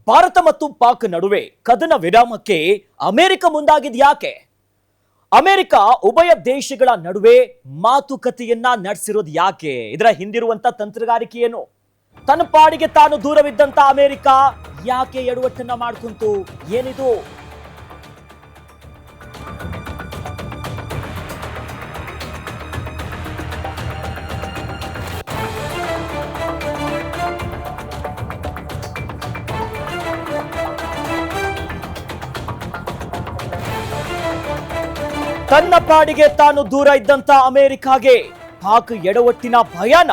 ಭಾರತ ಮತ್ತು ಪಾಕ್ ನಡುವೆ ಕದನ ವಿರಾಮಕ್ಕೆ ಅಮೆರಿಕ ಮುಂದಾಗಿದ್ಯಾಕೆ? ಅಮೆರಿಕ ಉಭಯ ದೇಶಗಳ ನಡುವೆ ಮಾತುಕತೆಯನ್ನ ನಡೆಸಿರೋದು ಯಾಕೆ? ಇದರ ಹಿಂದಿರುವಂತ ತಂತ್ರಗಾರಿಕೆ ಏನು? ತನ್ನ ಪಾಡಿಗೆ ತಾನು ದೂರವಿದ್ದಂತ ಅಮೆರಿಕ ಯಾಕೆ ಎಡವಟ್ಟನ್ನ ಮಾಡ್ಕೊಂತು? ಏನಿದು? ತನ್ನ ಪಾಡಿಗೆ ತಾನು ದೂರ ಇದ್ದಂತ ಅಮೆರಿಕಾಗೆ ಪಾಕ್ ಎಡವಟ್ಟಿನ ಭಯಾನ.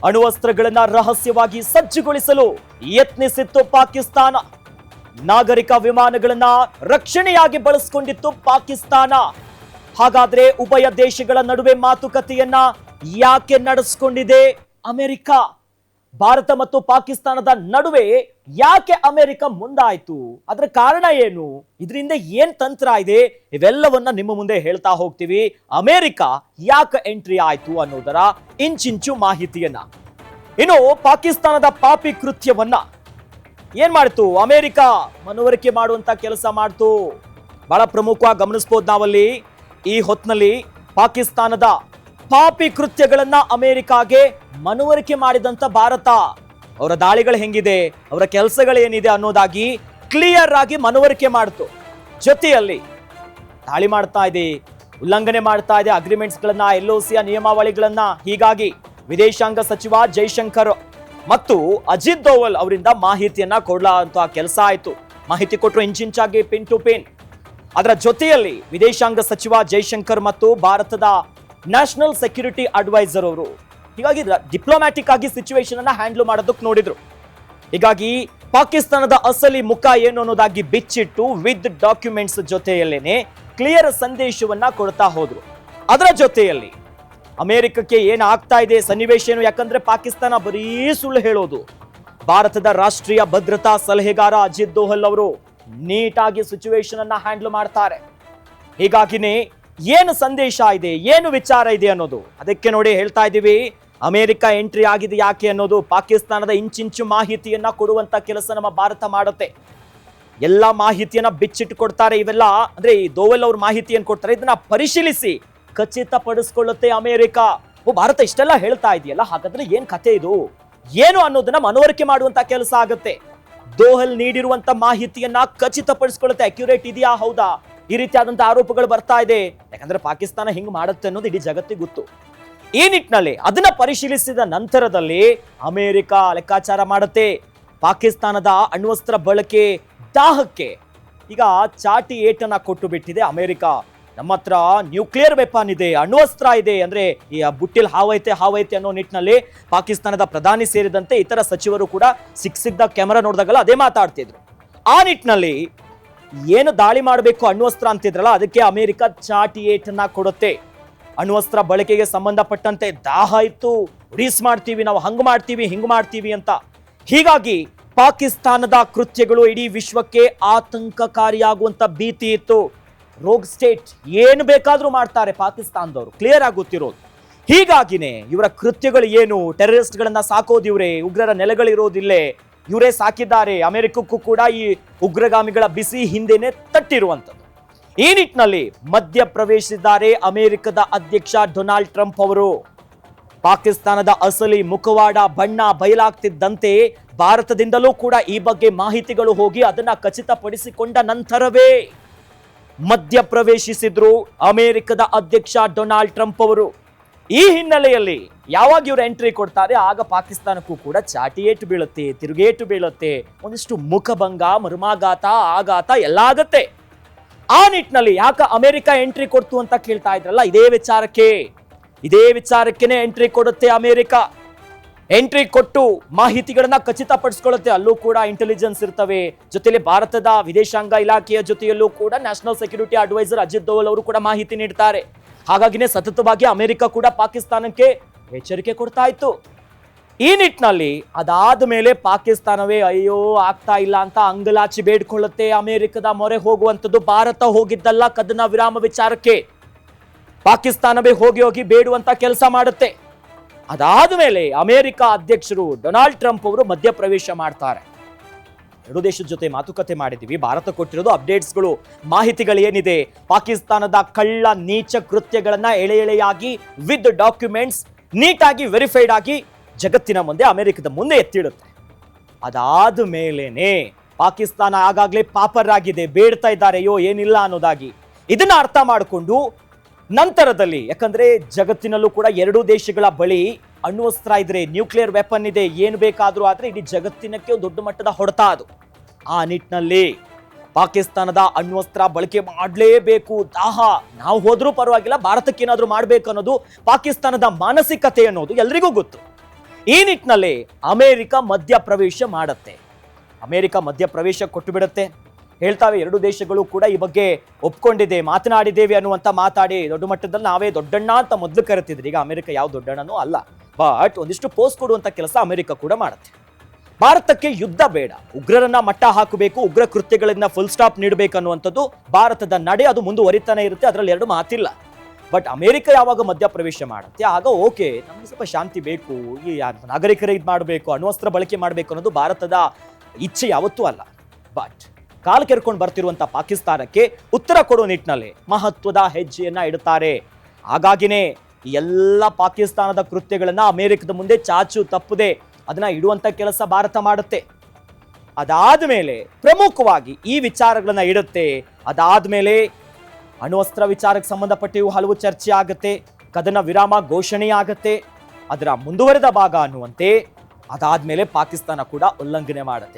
ಅಣ್ವಸ್ತ್ರಗಳನ್ನ ರಹಸ್ಯವಾಗಿ ಸಜ್ಜುಗೊಳಿಸಲು ಯತ್ನಿಸಿತ್ತು ಪಾಕಿಸ್ತಾನ. ನಾಗರಿಕ ವಿಮಾನಗಳನ್ನ ರಕ್ಷಣೆಯಾಗಿ ಬಳಸಿಕೊಂಡಿತ್ತು ಪಾಕಿಸ್ತಾನ. ಹಾಗಾದ್ರೆ ಉಭಯ ದೇಶಗಳ ನಡುವೆ ಮಾತುಕತೆಯನ್ನ ಯಾಕೆ ನಡೆಸಿಕೊಂಡಿದೆ ಅಮೆರಿಕ? ಭಾರತ ಮತ್ತು ಪಾಕಿಸ್ತಾನದ ನಡುವೆ ಯಾಕೆ ಅಮೆರಿಕ ಮುಂದಾಯ್ತು? ಅದರ ಕಾರಣ ಏನು? ಇದರಿಂದ ಏನ್ ತಂತ್ರ ಇದೆ? ಇವೆಲ್ಲವನ್ನ ನಿಮ್ಮ ಮುಂದೆ ಹೇಳ್ತಾ ಹೋಗ್ತೀವಿ. ಅಮೆರಿಕ ಯಾಕೆ ಎಂಟ್ರಿ ಆಯ್ತು ಅನ್ನೋದರ ಇಂಚಿಂಚು ಮಾಹಿತಿಯನ್ನ. ಇನ್ನು ಪಾಕಿಸ್ತಾನದ ಪಾಪಿ ಕೃತ್ಯವನ್ನ ಏನ್ ಮಾಡ್ತು ಅಮೆರಿಕ? ಮನವರಿಕೆ ಮಾಡುವಂತ ಕೆಲಸ ಮಾಡ್ತು. ಬಹಳ ಪ್ರಮುಖವಾಗಿ ಗಮನಿಸಬಹುದು ನಾವಲ್ಲಿ. ಈ ಹೊತ್ನಲ್ಲಿ ಪಾಕಿಸ್ತಾನದ ಪಾಪಿ ಕೃತ್ಯಗಳನ್ನ ಅಮೆರಿಕಾಗೆ ಮನವರಿಕೆ ಮಾಡಿದಂತ ಭಾರತ, ಅವರ ದಾಳಿಗಳು ಹೆಂಗಿದೆ, ಅವರ ಕೆಲಸಗಳೇನಿದೆ ಅನ್ನೋದಾಗಿ ಕ್ಲಿಯರ್ ಆಗಿ ಮನವರಿಕೆ ಮಾಡ್ತು. ಜೊತೆಯಲ್ಲಿ ದಾಳಿ ಮಾಡ್ತಾ ಇದೆ, ಉಲ್ಲಂಘನೆ ಮಾಡ್ತಾ ಇದೆ ಅಗ್ರಿಮೆಂಟ್ಸ್ ಗಳನ್ನ, LOCಯ ನಿಯಮಾವಳಿಗಳನ್ನ. ಹೀಗಾಗಿ ವಿದೇಶಾಂಗ ಸಚಿವ ಜೈಶಂಕರ್ ಮತ್ತು ಅಜಿತ್ ದೋವಲ್ ಅವರಿಂದ ಮಾಹಿತಿಯನ್ನ ಕೊಡ್ಲಾಂತ ಕೆಲಸ ಆಯ್ತು. ಮಾಹಿತಿ ಕೊಟ್ಟರು ಇಂಚಿಂಚಾಗಿ, ಪಿನ್ ಟು ಪಿನ್. ಅದರ ಜೊತೆಯಲ್ಲಿ ವಿದೇಶಾಂಗ ಸಚಿವ ಜೈಶಂಕರ್ ಮತ್ತು ಭಾರತದ ನ್ಯಾಷನಲ್ ಸೆಕ್ಯೂರಿಟಿ ಅಡ್ವೈಸರ್ ಅವರು ಹೀಗಾಗಿ ಡಿಪ್ಲೊಮ್ಯಾಟಿಕ್ ಆಗಿ ಸಿಚುವೇಶನ್ ಅನ್ನ ಹ್ಯಾಂಡಲ್ ಮಾಡೋದಕ್ಕೆ ನೋಡಿದ್ರು. ಹೀಗಾಗಿ ಪಾಕಿಸ್ತಾನದ ಅಸಲಿ ಮುಖ ಏನು ಅನ್ನೋದಾಗಿ ಬಿಚ್ಚಿಟ್ಟು ವಿತ್ ಡಾಕ್ಯುಮೆಂಟ್ಸ್ ಜೊತೆಯಲ್ಲೇನೆ ಕ್ಲಿಯರ್ ಸಂದೇಶವನ್ನ ಕೊಡ್ತಾ ಹೋದ್ರು. ಅದರ ಜೊತೆಯಲ್ಲಿ ಅಮೆರಿಕಕ್ಕೆ ಏನು ಆಗ್ತಾ ಇದೆ ಸನ್ನಿವೇಶ ಏನು? ಯಾಕಂದ್ರೆ ಪಾಕಿಸ್ತಾನ ಬರೀ ಸುಳ್ಳು ಹೇಳೋದು. ಭಾರತದ ರಾಷ್ಟ್ರೀಯ ಭದ್ರತಾ ಸಲಹೆಗಾರ ಅಜಿತ್ ದೋವಲ್ ಅವರು ನೀಟಾಗಿ ಸಿಚುವೇಶನ್ ಅನ್ನ ಹ್ಯಾಂಡಲ್ ಮಾಡ್ತಾರೆ. ಹೀಗಾಗಿನೇ ಏನು ಸಂದೇಶ ಇದೆ, ಏನು ವಿಚಾರ ಇದೆ ಅನ್ನೋದು ಅದಕ್ಕೆ ನೋಡಿ ಹೇಳ್ತಾ ಇದ್ದೀವಿ. ಅಮೆರಿಕ ಎಂಟ್ರಿ ಆಗಿದೆ ಯಾಕೆ ಅನ್ನೋದು ಪಾಕಿಸ್ತಾನದ ಇಂಚಿಂಚು ಮಾಹಿತಿಯನ್ನ ಕೊಡುವಂತ ಕೆಲಸ ನಮ್ಮ ಭಾರತ ಮಾಡುತ್ತೆ. ಎಲ್ಲಾ ಮಾಹಿತಿಯನ್ನ ಬಿಚ್ಚಿಟ್ಟು ಕೊಡ್ತಾರೆ. ಇವೆಲ್ಲ ಅಂದ್ರೆ ಈ ದೋವಲ್ ಅವ್ರ ಮಾಹಿತಿಯನ್ನು ಕೊಡ್ತಾರೆ. ಇದನ್ನ ಪರಿಶೀಲಿಸಿ ಖಚಿತಪಡಿಸ್ಕೊಳ್ಳುತ್ತೆ ಅಮೆರಿಕ. ಭಾರತ ಇಷ್ಟೆಲ್ಲ ಹೇಳ್ತಾ ಇದೆಯಲ್ಲ, ಹಾಗಾದ್ರೆ ಏನ್ ಕತೆ ಇದು ಏನು ಅನ್ನೋದನ್ನ ಮನವರಿಕೆ ಮಾಡುವಂತ ಕೆಲಸ ಆಗುತ್ತೆ. ದೋವಲ್ ನೀಡಿರುವಂತ ಮಾಹಿತಿಯನ್ನ ಖಚಿತಪಡಿಸ್ಕೊಳ್ಳುತ್ತೆ. ಅಕ್ಯುರೇಟ್ ಇದೆಯಾ, ಹೌದಾ, ಈ ರೀತಿಯಾದಂತ ಆರೋಪಗಳು ಬರ್ತಾ ಇದೆ. ಯಾಕಂದ್ರೆ ಪಾಕಿಸ್ತಾನ ಹಿಂಗ್ ಮಾಡುತ್ತೆ ಅನ್ನೋದು ಇಡೀ ಜಗತ್ತಿಗೆ ಗೊತ್ತು. ಈ ನಿಟ್ಟಿನಲ್ಲಿ ಅದನ್ನ ಪರಿಶೀಲಿಸಿದ ನಂತರದಲ್ಲಿ ಅಮೆರಿಕ ಲೆಕ್ಕಾಚಾರ ಮಾಡುತ್ತೆ. ಪಾಕಿಸ್ತಾನದ ಅಣ್ವಸ್ತ್ರ ಬಳಕೆ ದಾಹಕ್ಕೆ ಈಗ ಚಾಟಿ ಏಟನ್ನ ಕೊಟ್ಟು ಬಿಟ್ಟಿದೆ ಅಮೆರಿಕ. ನಮ್ಮ ಹತ್ರ ನ್ಯೂಕ್ಲಿಯರ್ ವೆಪನ್ ಇದೆ, ಅಣ್ವಸ್ತ್ರ ಇದೆ, ಅಂದ್ರೆ ಈ ಬುಟ್ಟಿಲ್ ಹಾವೈತೆ ಅನ್ನೋ ನಿಟ್ಟಿನಲ್ಲಿ ಪಾಕಿಸ್ತಾನದ ಪ್ರಧಾನಿ ಸೇರಿದಂತೆ ಇತರ ಸಚಿವರು ಕೂಡ ಸಿಕ್ಕಿದ್ದ ಕ್ಯಾಮೆರಾ ನೋಡಿದಾಗಲ್ಲ ಅದೇ ಮಾತಾಡ್ತಿದ್ರು. ಆ ನಿಟ್ಟಿನಲ್ಲಿ ಏನು ದಾಳಿ ಮಾಡಬೇಕು ಅಣ್ವಸ್ತ್ರ ಅಂತಿದ್ರಲ್ಲ, ಅದಕ್ಕೆ ಅಮೆರಿಕ ಚಾಟಿ ಏಟನ್ನ ಕೊಡುತ್ತೆ. ಅಣ್ವಸ್ತ್ರ ಬಳಕೆಗೆ ಸಂಬಂಧಪಟ್ಟಂತೆ ದಾಹ ಇತ್ತು, ರೀಸ್ ಮಾಡ್ತೀವಿ ನಾವು, ಹಂಗ್ ಮಾಡ್ತೀವಿ ಹಿಂಗ್ ಮಾಡ್ತೀವಿ ಅಂತ. ಹೀಗಾಗಿ ಪಾಕಿಸ್ತಾನದ ಕೃತ್ಯಗಳು ಇಡೀ ವಿಶ್ವಕ್ಕೆ ಆತಂಕಕಾರಿಯಾಗುವಂತ ಭೀತಿ ಇತ್ತು. ರೋಗ್ ಸ್ಟೇಟ್ ಏನು ಬೇಕಾದ್ರೂ ಮಾಡ್ತಾರೆ ಪಾಕಿಸ್ತಾನದವರು, ಕ್ಲಿಯರ್ ಆಗಿ ಗೊತ್ತಿರೋದು. ಹೀಗಾಗಿನೇ ಇವರ ಕೃತ್ಯಗಳು ಏನು? ಟೆರರಿಸ್ಟ್ ಗಳನ್ನ ಸಾಕೋದು ಇವರೇ, ಉಗ್ರರ ನೆಲೆಗಳಿರೋದಿಲ್ಲೇ ಇವರೇ ಸಾಕಿದ್ದಾರೆ. ಅಮೆರಿಕಕ್ಕೂ ಕೂಡ ಈ ಉಗ್ರಗಾಮಿಗಳ ಬಿಸಿ ಹಿಂದೆನೆ ತಟ್ಟಿರುವಂಥದ್ದು. ಈ ನಿಟ್ಟಿನಲ್ಲಿ ಮಧ್ಯ ಪ್ರವೇಶಿಸಿದ್ದಾರೆ ಅಮೆರಿಕದ ಅಧ್ಯಕ್ಷ ಡೊನಾಲ್ಡ್ ಟ್ರಂಪ್ ಅವರು. ಪಾಕಿಸ್ತಾನದ ಅಸಲಿ ಮುಖವಾಡ ಬಣ್ಣ ಬಯಲಾಗ್ತಿದ್ದಂತೆ ಭಾರತದಿಂದಲೂ ಕೂಡ ಈ ಬಗ್ಗೆ ಮಾಹಿತಿಗಳು ಹೋಗಿ ಅದನ್ನ ಖಚಿತಪಡಿಸಿಕೊಂಡ ನಂತರವೇ ಮಧ್ಯ ಪ್ರವೇಶಿಸಿದ್ರು ಅಮೆರಿಕದ ಅಧ್ಯಕ್ಷ ಡೊನಾಲ್ಡ್ ಟ್ರಂಪ್ ಅವರು. ಈ ಹಿನ್ನೆಲೆಯಲ್ಲಿ ಯಾವಾಗ ಇವರು ಎಂಟ್ರಿ ಕೊಡ್ತಾರೆ ಆಗ ಪಾಕಿಸ್ತಾನಕ್ಕೂ ಕೂಡ ಚಾಟಿ ಏಟು ಬೀಳುತ್ತೆ, ತಿರುಗೇಟು ಬೀಳುತ್ತೆ, ಒಂದಿಷ್ಟು ಮುಖಭಂಗ, ಮರ್ಮಾಘಾತ, ಆಘಾತ ಎಲ್ಲ ಆಗತ್ತೆ. ಆ ನಿಟ್ಟಿನಲ್ಲಿ ಯಾಕ ಅಮೆರಿಕ ಎಂಟ್ರಿ ಕೊಡ್ತು ಅಂತ ಕೇಳ್ತಾ ಇದ್ರಲ್ಲ, ಇದೇ ವಿಚಾರಕ್ಕೆನೆ ಎಂಟ್ರಿ ಕೊಡುತ್ತೆ ಅಮೆರಿಕ. ಎಂಟ್ರಿ ಕೊಟ್ಟು ಮಾಹಿತಿಗಳನ್ನ ಖಚಿತಪಡಿಸ್ಕೊಳ್ಳುತ್ತೆ. ಅಲ್ಲೂ ಕೂಡ ಇಂಟೆಲಿಜೆನ್ಸ್ ಇರ್ತವೆ. ಜೊತೆಲಿ ಭಾರತದ ವಿದೇಶಾಂಗ ಇಲಾಖೆಯ ಜೊತೆಯಲ್ಲೂ ಕೂಡ national security adviser Ajit Doval ಅವರು ಕೂಡ ಮಾಹಿತಿ ನೀಡ್ತಾರೆ. ಹಾಗಾಗಿನೇ ಸತತವಾಗಿ ಅಮೆರಿಕ ಕೂಡ ಪಾಕಿಸ್ತಾನಕ್ಕೆ ಎಚ್ಚರಿಕೆ ಕೊಡ್ತಾ ಇತ್ತು. ಈ ನಿಟ್ಟಿನಲ್ಲಿ ಅದಾದ ಮೇಲೆ ಪಾಕಿಸ್ತಾನವೇ ಅಯ್ಯೋ ಆಗ್ತಾ ಇಲ್ಲ ಅಂತ ಅಂಗಲಾಚಿ ಬೇಡ್ಕೊಳ್ಳುತ್ತೆ. ಅಮೆರಿಕದ ಮೊರೆ ಹೋಗುವಂಥದ್ದು ಭಾರತ ಹೋಗಿದ್ದಲ್ಲ ಕದನ ವಿರಾಮ ವಿಚಾರಕ್ಕೆ, ಪಾಕಿಸ್ತಾನವೇ ಹೋಗಿ ಬೇಡುವಂತ ಕೆಲಸ ಮಾಡುತ್ತೆ. ಅದಾದ ಮೇಲೆ ಅಮೆರಿಕ ಅಧ್ಯಕ್ಷರು ಡೊನಾಲ್ಡ್ ಟ್ರಂಪ್ ಅವರು ಮಧ್ಯಪ್ರವೇಶ ಮಾಡ್ತಾರೆ. ಎರಡು ದೇಶದ ಜೊತೆ ಮಾತುಕತೆ ಮಾಡಿದ್ದೀವಿ. ಭಾರತ ಕೊಟ್ಟಿರೋದು ಅಪ್ಡೇಟ್ಸ್ಗಳು, ಮಾಹಿತಿಗಳು ಏನಿದೆ, ಪಾಕಿಸ್ತಾನದ ಕಳ್ಳ ನೀಚ ಕೃತ್ಯಗಳನ್ನ ಎಳೆ ಎಳೆಯಾಗಿ ವಿತ್ ಡಾಕ್ಯುಮೆಂಟ್ಸ್ ನೀಟಾಗಿ ವೆರಿಫೈಡ್ ಆಗಿ ಜಗತ್ತಿನ ಮುಂದೆ, ಅಮೆರಿಕದ ಮುಂದೆ ಎತ್ತಿಡುತ್ತೆ. ಅದಾದ ಮೇಲೇನೆ ಪಾಕಿಸ್ತಾನ ಆಗಾಗ್ಲೇ ಪಾಪರ್ ಆಗಿದೆ, ಬೇಡ್ತಾ ಇದ್ದಾರೆ ಅಯ್ಯೋ ಏನಿಲ್ಲ ಅನ್ನೋದಾಗಿ. ಇದನ್ನ ಅರ್ಥ ಮಾಡಿಕೊಂಡು ನಂತರದಲ್ಲಿ, ಯಾಕಂದ್ರೆ ಜಗತ್ತಿನಲ್ಲೂ ಕೂಡ ಎರಡೂ ದೇಶಗಳ ಬಳಿ ಅಣ್ವಸ್ತ್ರ ಇದ್ರೆ, ನ್ಯೂಕ್ಲಿಯರ್ ವೆಪನ್ ಇದೆ, ಏನು ಬೇಕಾದ್ರೂ ಆದ್ರೆ ಇಡೀ ಜಗತ್ತಿನಕ್ಕೆ ಒಂದು ದೊಡ್ಡ ಮಟ್ಟದ ಹೊಡೆತ ಅದು. ಆ ನಿಟ್ಟಿನಲ್ಲಿ ಪಾಕಿಸ್ತಾನದ ಅಣ್ವಸ್ತ್ರ ಬಳಕೆ ಮಾಡಲೇಬೇಕು, ದಾಹ ನಾವು ಹೋದ್ರೂ ಪರವಾಗಿಲ್ಲ, ಭಾರತಕ್ಕೆ ಏನಾದ್ರೂ ಮಾಡ್ಬೇಕು ಅನ್ನೋದು ಪಾಕಿಸ್ತಾನದ ಮಾನಸಿಕತೆ ಅನ್ನೋದು ಎಲ್ರಿಗೂ ಗೊತ್ತು. ಈ ನಿಟ್ಟಿನಲ್ಲಿ ಅಮೆರಿಕ ಮಧ್ಯಪ್ರವೇಶ ಮಾಡತ್ತೆ. ಅಮೆರಿಕ ಮಧ್ಯಪ್ರವೇಶ ಕೊಟ್ಟು ಬಿಡುತ್ತೆ. ಹೇಳ್ತಾವೆ ಎರಡು ದೇಶಗಳು ಕೂಡ ಈ ಬಗ್ಗೆ ಒಪ್ಕೊಂಡಿದೆ, ಮಾತನಾಡಿದ್ದೇವೆ ಅನ್ನುವಂತ ಮಾತಾಡಿ ದೊಡ್ಡ ಮಟ್ಟದಲ್ಲಿ ನಾವೇ ದೊಡ್ಡಣ್ಣ ಅಂತ ಮೊದಲು ಕರೆತಿದ್ರಿ. ಈಗ ಅಮೆರಿಕ ಯಾವ ದೊಡ್ಡಣ್ಣನೂ ಅಲ್ಲ, ಬಟ್ ಒಂದಿಷ್ಟು ಪೋಸ್ಟ್ ಕೊಡುವಂತ ಕೆಲಸ ಅಮೆರಿಕ ಕೂಡ ಮಾಡುತ್ತೆ. ಭಾರತಕ್ಕೆ ಯುದ್ಧ ಬೇಡ, ಉಗ್ರರನ್ನ ಮಟ್ಟ ಹಾಕಬೇಕು, ಉಗ್ರ ಕೃತ್ಯಗಳನ್ನ ಫುಲ್ ಸ್ಟಾಪ್ ನೀಡಬೇಕು ಅನ್ನುವಂಥದ್ದು ಭಾರತದ ನಡೆ, ಅದು ಮುಂದುವರಿತಾನೆ ಇರುತ್ತೆ, ಅದರಲ್ಲಿ ಎರಡು ಮಾತಿಲ್ಲ. ಬಟ್ ಅಮೆರಿಕ ಯಾವಾಗ ಮಧ್ಯಪ್ರವೇಶ ಮಾಡುತ್ತೆ ಆಗ ಓಕೆ, ನಮ್ಗೆ ಸ್ವಲ್ಪ ಶಾಂತಿ ಬೇಕು, ಈ ನಾಗರಿಕರ ಇದು ಮಾಡಬೇಕು, ಅಣ್ವಸ್ತ್ರ ಬಳಕೆ ಮಾಡಬೇಕು ಅನ್ನೋದು ಭಾರತದ ಇಚ್ಛೆ ಯಾವತ್ತೂ ಅಲ್ಲ. ಬಟ್ ಕಾಲು ಕೆರ್ಕೊಂಡು ಬರ್ತಿರುವಂತ ಪಾಕಿಸ್ತಾನಕ್ಕೆ ಉತ್ತರ ಕೊಡೋ ನಿಟ್ಟಿನಲ್ಲಿ ಮಹತ್ವದ ಹೆಜ್ಜೆಯನ್ನ ಇಡುತ್ತಾರೆ. ಹಾಗಾಗಿನೇ ಎಲ್ಲ ಪಾಕಿಸ್ತಾನದ ಕೃತ್ಯಗಳನ್ನ ಅಮೆರಿಕದ ಮುಂದೆ ಚಾಚು ತಪ್ಪದೆ ಅದನ್ನ ಇಡುವಂತ ಕೆಲಸ ಭಾರತ ಮಾಡುತ್ತೆ. ಅದಾದ್ಮೇಲೆ ಪ್ರಮುಖವಾಗಿ ಈ ವಿಚಾರಗಳನ್ನ ಇಡುತ್ತೆ. ಅದಾದ್ಮೇಲೆ ಅಣ್ವಸ್ತ್ರ ವಿಚಾರಕ್ಕೆ ಸಂಬಂಧಪಟ್ಟಿಯೂ ಹಲವು ಚರ್ಚೆ ಆಗುತ್ತೆ, ಕದನ ವಿರಾಮ ಘೋಷಣೆ ಆಗುತ್ತೆ, ಅದರ ಮುಂದುವರೆದ ಭಾಗ ಅನ್ನುವಂತೆ. ಅದಾದ್ಮೇಲೆ ಪಾಕಿಸ್ತಾನ ಕೂಡ ಉಲ್ಲಂಘನೆ ಮಾಡುತ್ತೆ.